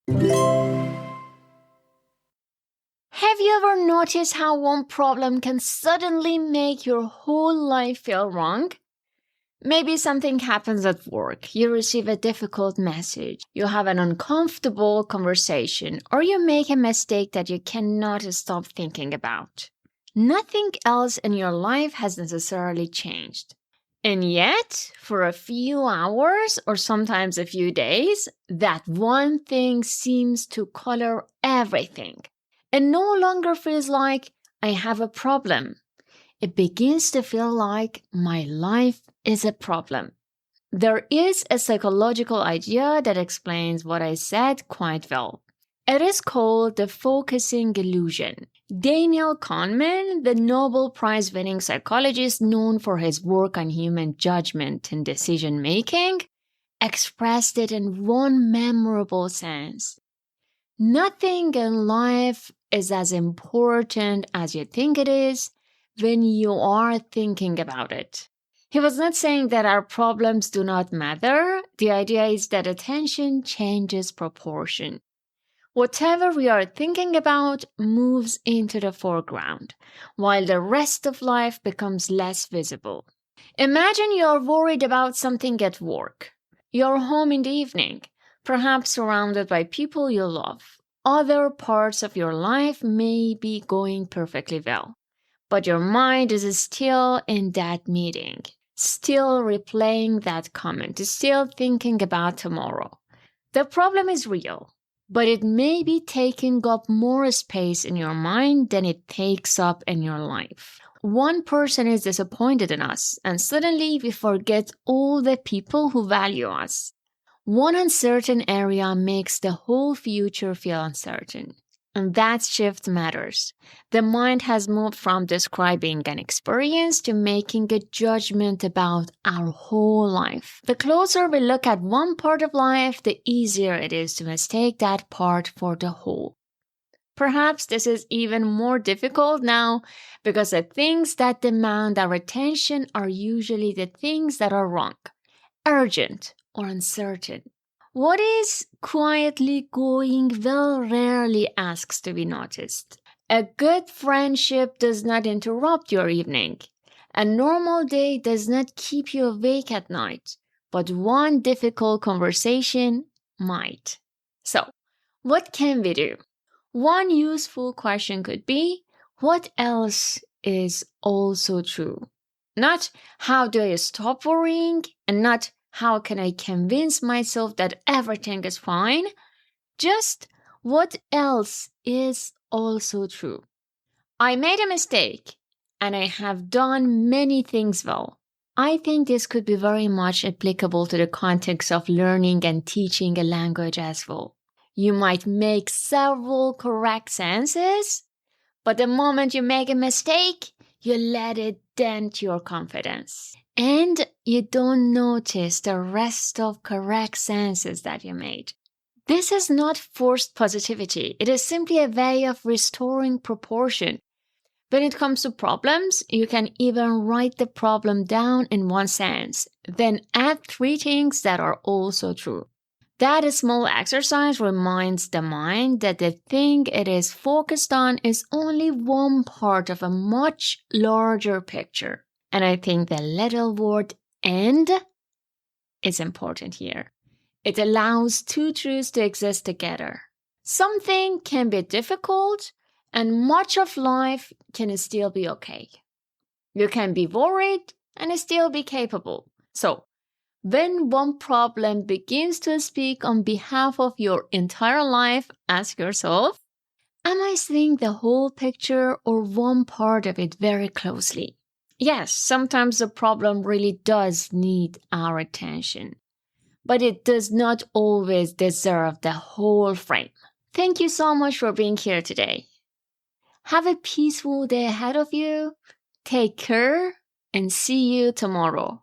Have you ever noticed how one problem can suddenly make your whole life feel wrong? Maybe something happens at work, you receive a difficult message, you have an uncomfortable conversation, or you make a mistake that you cannot stop thinking about. Nothing else in your life has necessarily changed. And yet, for a few hours or sometimes a few days, that one thing seems to color everything. It no longer feels like I have a problem. It begins to feel like my life is a problem. There is a psychological idea that explains what I said quite well. It is called the focusing illusion. Daniel Kahneman, the Nobel Prize-winning psychologist known for his work on human judgment and decision-making, expressed it in one memorable sense. Nothing in life is as important as you think it is when you are thinking about it. He was not saying that our problems do not matter. The idea is that attention changes proportion. Whatever we are thinking about moves into the foreground, while the rest of life becomes less visible. Imagine you're worried about something at work. You're home in the evening, perhaps surrounded by people you love. Other parts of your life may be going perfectly well, but your mind is still in that meeting, still replaying that comment, still thinking about tomorrow. The problem is real, but it may be taking up more space in your mind than it takes up in your life. One person is disappointed in us, and suddenly we forget all the people who value us. One uncertain area makes the whole future feel uncertain. And that shift matters. The mind has moved from describing an experience to making a judgment about our whole life. The closer we look at one part of life, the easier it is to mistake that part for the whole. Perhaps this is even more difficult now because the things that demand our attention are usually the things that are wrong, urgent, or uncertain. What is quietly going well rarely asks to be noticed. A good friendship does not interrupt your evening. A normal day does not keep you awake at night, but one difficult conversation might. So, what can we do? One useful question could be, what else is also true? Not how do I stop worrying, and not how can I convince myself that everything is fine? Just what else is also true? I made a mistake, and I have done many things well. I think this could be very much applicable to the context of learning and teaching a language as well. You might make several correct sentences, but the moment you make a mistake, you let it dent your confidence. And you don't notice the rest of correct sentences that you made. This is not forced positivity. It is simply a way of restoring proportion. When it comes to problems, you can even write the problem down in one sentence, then add 3 things that are also true. That small exercise reminds the mind that the thing it is focused on is only one part of a much larger picture. And I think the little word "and" is important here. It allows 2 truths to exist together. Something can be difficult, and much of life can still be okay. You can be worried and still be capable. So, when one problem begins to speak on behalf of your entire life, ask yourself, am I seeing the whole picture or one part of it very closely? Yes, sometimes the problem really does need our attention, but it does not always deserve the whole frame. Thank you so much for being here today. Have a peaceful day ahead of you. Take care and see you tomorrow.